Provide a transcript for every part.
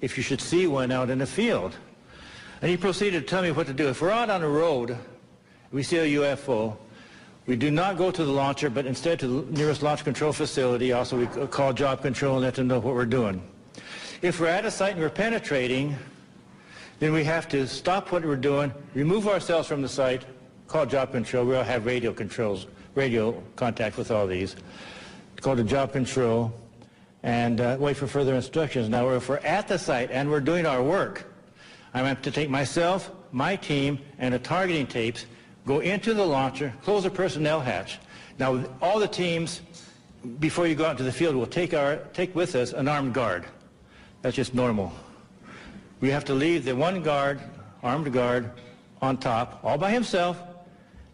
if you should see one out in the field. And he proceeded to tell me what to do. If we're out on the road, we see a UFO, we do not go to the launcher, but instead to the nearest launch control facility. Also, we call job control and let them know what we're doing. If we're at a site and we're penetrating, then we have to stop what we're doing, remove ourselves from the site, call job control. We'll have radio controls, radio contact with all these. Call the job control and wait for further instructions. Now, if we're at the site and we're doing our work, I'm going to have to take myself, my team, and the targeting tapes, go into the launcher, close the personnel hatch. Now, all the teams, before you go out into the field, will take with us an armed guard. That's just normal. We have to leave the one guard, armed guard, on top, all by himself,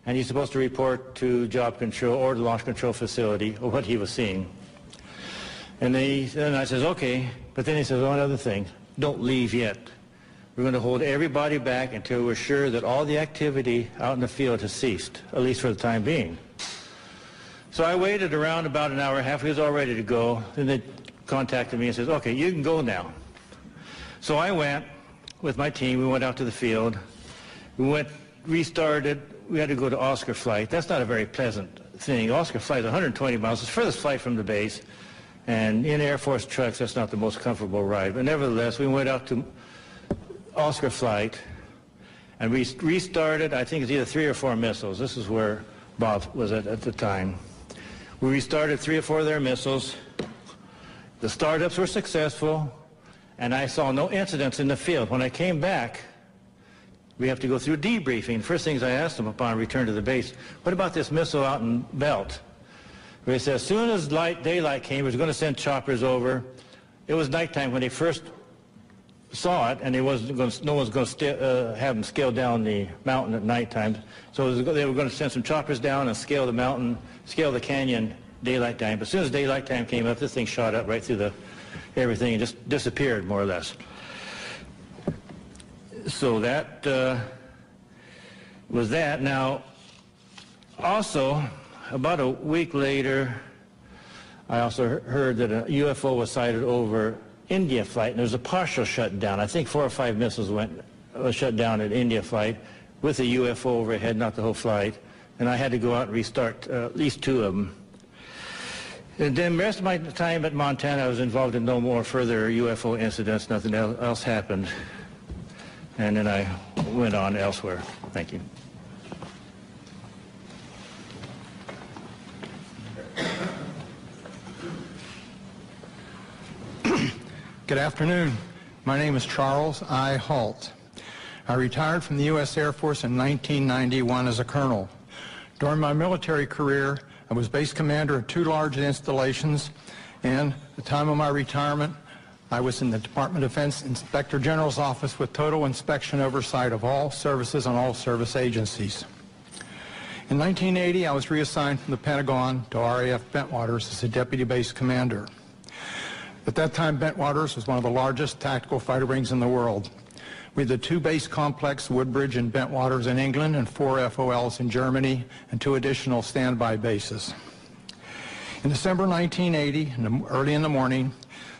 and he's supposed to report to job control or the launch control facility or what he was seeing. And then I says, okay, but then he says, one other thing, don't leave yet. We're going to hold everybody back until we're sure that all the activity out in the field has ceased, at least for the time being. So I waited around about an hour and a half. He was all ready to go. Then they contacted me and says, okay, you can go now. So I went with my team. We went out to the field. We restarted. We had to go to Oscar Flight. That's not a very pleasant thing. Oscar Flight is 120 miles. It's the furthest flight from the base. And in Air Force trucks, that's not the most comfortable ride. But nevertheless, we went out to Oscar Flight, and we restarted. I think it's either 3 or 4 missiles. This is where Bob was at the time. We restarted 3 or 4 of their missiles. The startups were successful, and I saw no incidents in the field. When I came back, we have to go through debriefing. The first things I asked them upon return to the base, what about this missile out in Belt? They said as soon as daylight came, we was going to send choppers over. It was nighttime when they first saw it, and no one's going to have them scale down the mountain at nighttime. So they were going to send some choppers down and scale the mountain, scale the canyon daylight time. But as soon as daylight time came up, this thing shot up right through everything and just disappeared, more or less. So that was that. Now, also, about a week later, I also heard that a UFO was sighted over India flight, and there was a partial shutdown. I think 4 or 5 missiles was shut down at India flight with a UFO overhead, not the whole flight. And I had to go out and restart at least 2 of them. And then the rest of my time at Montana, I was involved in no more further UFO incidents. Nothing else happened. And then I went on elsewhere. Thank you. Good afternoon. My name is Charles I. Halt. I retired from the U.S. Air Force in 1991 as a colonel. During my military career, I was base commander of 2 large installations, and at the time of my retirement, I was in the Department of Defense Inspector General's office with total inspection oversight of all services and all service agencies. In 1980, I was reassigned from the Pentagon to RAF Bentwaters as a deputy base commander. At that time, Bentwaters was one of the largest tactical fighter wings in the world. We had the 2 base complex, Woodbridge and Bentwaters in England, and 4 FOLs in Germany, and 2 additional standby bases. In December 1980, early in the morning,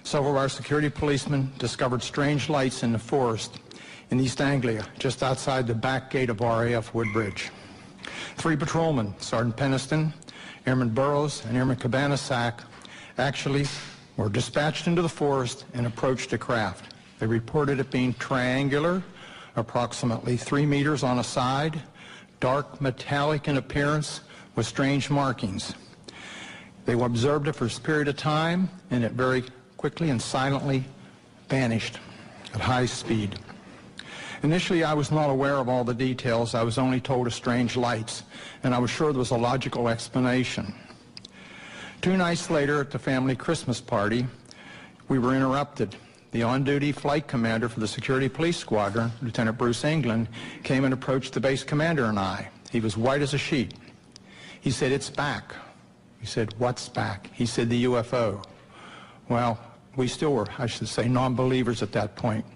several of our security policemen discovered strange lights in the forest in East Anglia, just outside the back gate of RAF Woodbridge. 3 patrolmen, Sergeant Peniston, Airman Burrows, and Airman Cabanasac, actually were dispatched into the forest and approached a craft. They reported it being triangular, approximately 3 meters on a side, dark metallic in appearance with strange markings. They observed it for a period of time, and it very quickly and silently vanished at high speed. Initially, I was not aware of all the details. I was only told of strange lights, and I was sure there was a logical explanation. 2 nights later, at the family Christmas party, we were interrupted. The on-duty flight commander for the security police squadron, Lieutenant Bruce England, came and approached the base commander and I. He was white as a sheet. He said, "It's back." We said, "What's back?" He said, "The UFO." Well, we still were, I should say, non-believers at that point.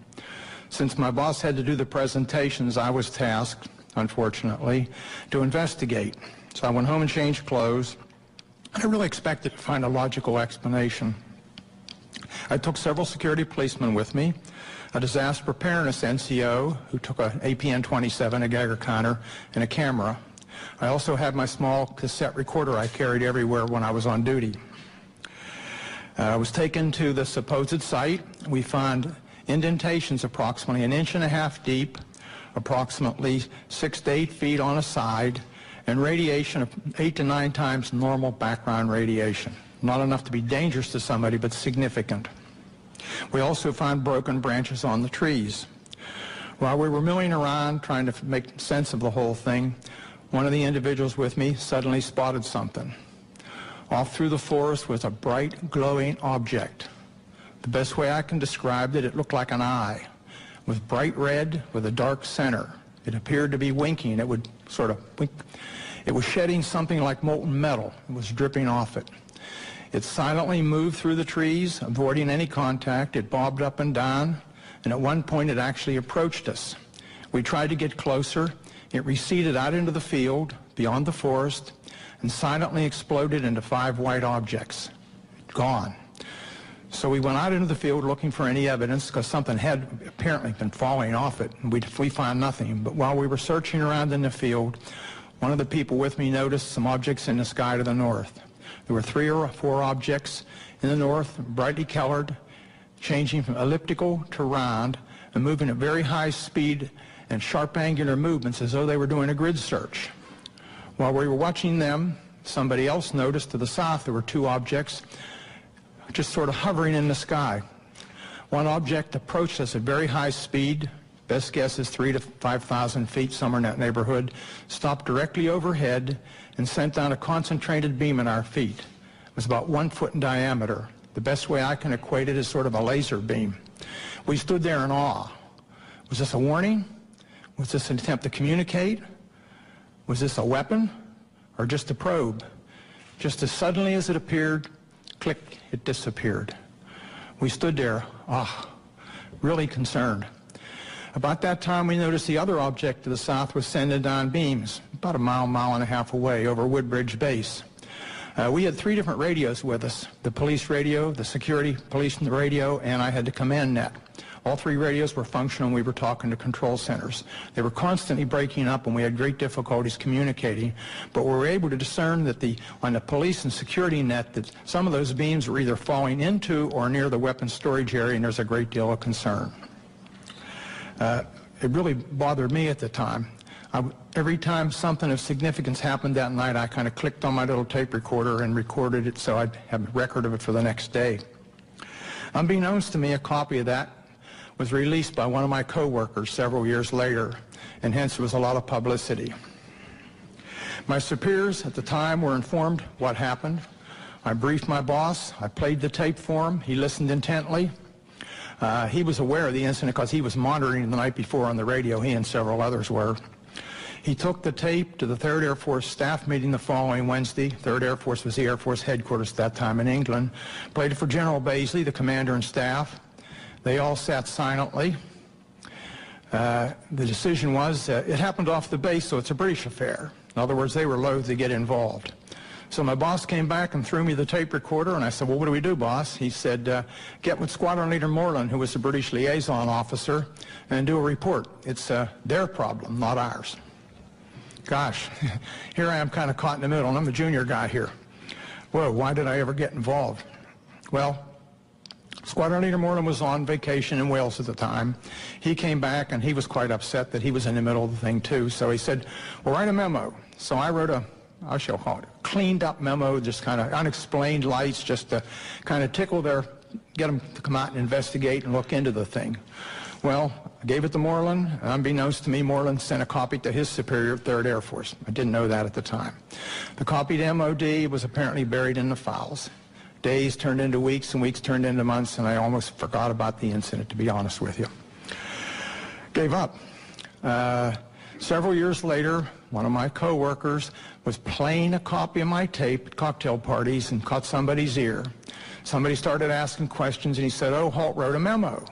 Since my boss had to do the presentations, I was tasked, unfortunately, to investigate. So I went home and changed clothes. I really expected to find a logical explanation. I took several security policemen with me, a disaster preparedness NCO who took an APN-27, a Geiger counter, and a camera. I also had my small cassette recorder I carried everywhere when I was on duty. I was taken to the supposed site. We found indentations approximately 1.5 inches deep, approximately 6 to 8 feet on a side, and radiation of 8 to 9 times normal background radiation. Not enough to be dangerous to somebody, but significant. We also found broken branches on the trees. While we were milling around trying to make sense of the whole thing, one of the individuals with me suddenly spotted something. Off through the forest was a bright, glowing object. The best way I can describe it, it looked like an eye. It was bright red with a dark center. It appeared to be winking. It would sort of wink. It was shedding something like molten metal. It was dripping off it. It silently moved through the trees, avoiding any contact. It bobbed up and down, and at one point it actually approached us. We tried to get closer. It receded out into the field, beyond the forest, and silently exploded into 5 white objects. Gone. So we went out into the field looking for any evidence, because something had apparently been falling off it, and we found nothing. But while we were searching around in the field, one of the people with me noticed some objects in the sky to the north. There were 3 or 4 objects in the north, brightly colored, changing from elliptical to round, and moving at very high speed and sharp angular movements as though they were doing a grid search. While we were watching them, somebody else noticed to the south there were 2 objects just sort of hovering in the sky. One object approached us at very high speed, best guess is 3,000 to 5,000 feet, somewhere in that neighborhood, stopped directly overhead and sent down a concentrated beam at our feet. It was about 1 foot in diameter. The best way I can equate it is sort of a laser beam. We stood there in awe. Was this a warning? Was this an attempt to communicate? Was this a weapon or just a probe? Just as suddenly as it appeared, click, it disappeared. We stood there, really concerned. About that time, we noticed the other object to the south was sending down beams, about a mile, mile and a half away over Woodbridge Base. We had 3 different radios with us, the police radio, the security police radio, and I had the command net. All 3 radios were functional, and we were talking to control centers. They were constantly breaking up, and we had great difficulties communicating, but we were able to discern that on the police and security net that some of those beams were either falling into or near the weapons storage area, and there's a great deal of concern. It really bothered me at the time. Every time something of significance happened that night, I kind of clicked on my little tape recorder and recorded it so I'd have a record of it for the next day. Unbeknownst to me, a copy of that was released by one of my co-workers several years later, and hence there was a lot of publicity. My superiors at the time were informed what happened. I briefed my boss. I played the tape for him. He listened intently. He was aware of the incident because he was monitoring the night before on the radio. He and several others were. He took the tape to the 3rd Air Force staff meeting the following Wednesday. 3rd Air Force was the Air Force headquarters at that time in England. Played it for General Baisley, the commander and staff. They all sat silently. The decision was, it happened off the base, so it's a British affair. In other words, they were loath to get involved. So my boss came back and threw me the tape recorder, and I said, well, what do we do, boss? He said, get with Squadron Leader Moreland, who was the British liaison officer, and do a report. It's their problem, not ours. Gosh, here I am kind of caught in the middle, and I'm a junior guy here. Whoa, why did I ever get involved? Well, Squadron Leader Moreland was on vacation in Wales at the time. He came back, and he was quite upset that he was in the middle of the thing, too. So he said, well, write a memo. So I wrote I shall call it a cleaned-up memo, just kind of unexplained lights, just to kind of get them to come out and investigate and look into the thing. Well, I gave it to Moreland, and unbeknownst to me, Moreland sent a copy to his superior, 3rd Air Force. I didn't know that at the time. The copy to MOD was apparently buried in the files. Days turned into weeks, and weeks turned into months, and I almost forgot about the incident, to be honest with you. Gave up. Several years later, one of my co-workers was playing a copy of my tape at cocktail parties and caught somebody's ear. Somebody started asking questions, and he said, oh, Holt wrote a memo.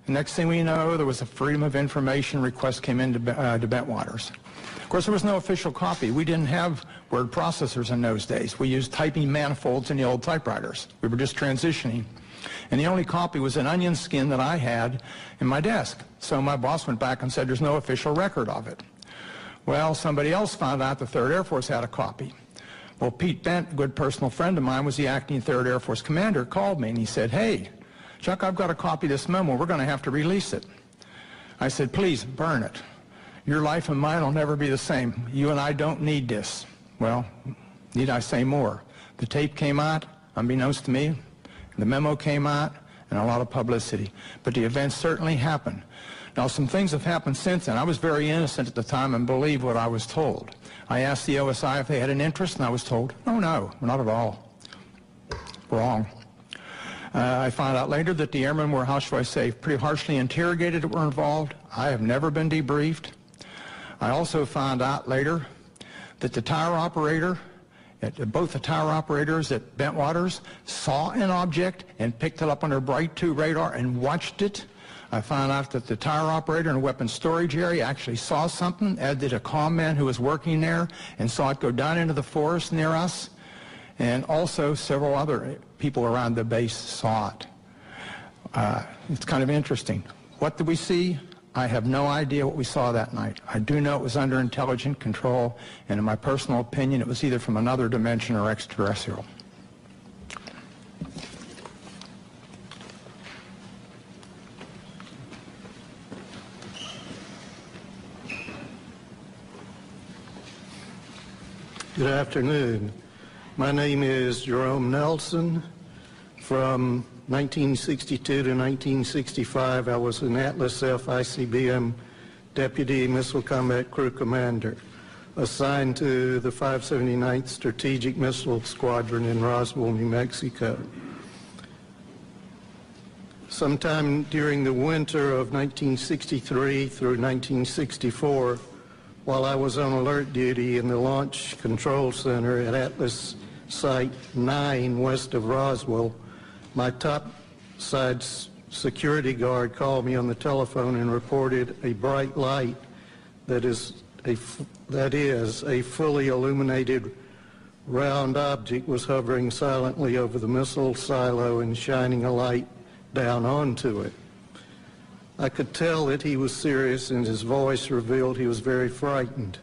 The next thing we know, there was a Freedom of Information request came into Bentwaters. Of course, there was no official copy. We didn't have word processors in those days. We used typing manifolds in the old typewriters. We were just transitioning. And the only copy was an onion skin that I had in my desk. So my boss went back and said there's no official record of it. Well, somebody else found out the 3rd Air Force had a copy. Well, Pete Bent, a good personal friend of mine, was the acting 3rd Air Force commander, called me and he said, "Hey, Chuck, I've got a copy of this memo. We're going to have to release it." I said, "Please, burn it. Your life and mine will never be the same. You and I don't need this." Well, need I say more? The tape came out, unbeknownst to me. The memo came out, and a lot of publicity. But the event certainly happened. Now, some things have happened since then. I was very innocent at the time and believed what I was told. I asked the OSI if they had an interest, and I was told, "Oh, no, not at all." Wrong. I found out later that the airmen were, how shall I say, pretty harshly interrogated that were involved. I have never been debriefed. I also found out later that the tower operator, both the tower operators at Bentwaters saw an object and picked it up on their Bright 2 radar and watched it. I found out that the tower operator in a weapons storage area actually saw something, as did a command who was working there, and saw it go down into the forest near us. And also several other people around the base saw it. It's kind of interesting. What did we see? I have no idea what we saw that night. I do know it was under intelligent control, and in my personal opinion, it was either from another dimension or extraterrestrial. Good afternoon. My name is Jerome Nelson. From 1962 to 1965, I was an Atlas F ICBM Deputy Missile Combat Crew Commander, assigned to the 579th Strategic Missile Squadron in Roswell, New Mexico. Sometime during the winter of 1963 through 1964, while I was on alert duty in the Launch Control Center at Atlas Site 9 west of Roswell, my topside security guard called me on the telephone and reported a bright light that is a fully illuminated round object was hovering silently over the missile silo and shining a light down onto it. I could tell that he was serious, and his voice revealed he was very frightened.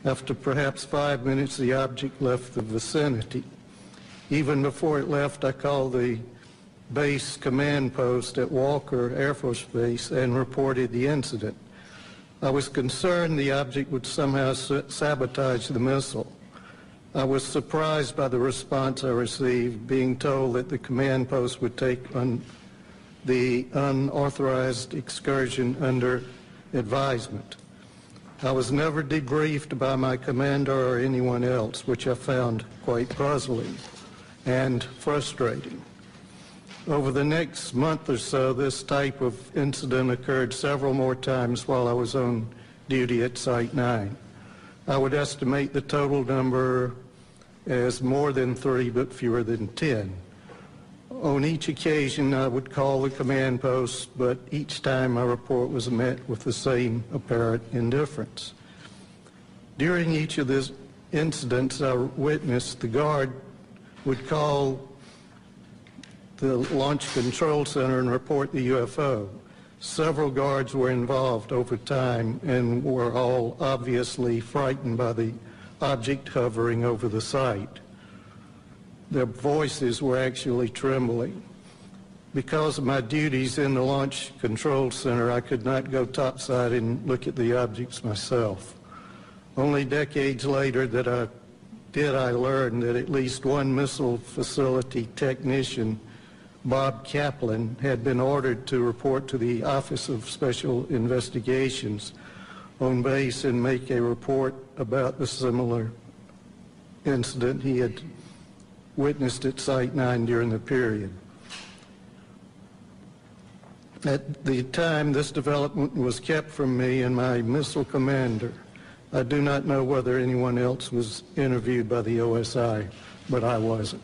After perhaps 5 minutes, the object left the vicinity. Even before it left, I called the base command post at Walker Air Force Base and reported the incident. I was concerned the object would somehow sabotage the missile. I was surprised by the response I received, being told that the command post would take on the unauthorized excursion under advisement. I was never debriefed by my commander or anyone else, which I found quite puzzling and frustrating. Over the next month or so, this type of incident occurred several more times while I was on duty at Site 9. I would estimate the total number as more than 3, but fewer than 10. On each occasion, I would call the command post, but each time my report was met with the same apparent indifference. During each of these incidents I witnessed, the guard would call the Launch Control Center and report the UFO. Several guards were involved over time and were all obviously frightened by the object hovering over the site. Their voices were actually trembling. Because of my duties in the Launch Control Center, I could not go topside and look at the objects myself. Only decades later did I learn that at least one missile facility technician, Bob Kaplan, had been ordered to report to the Office of Special Investigations on base and make a report about the similar incident he had witnessed at Site 9 during the period. At the time, this development was kept from me and my missile commander. I do not know whether anyone else was interviewed by the OSI, but I wasn't.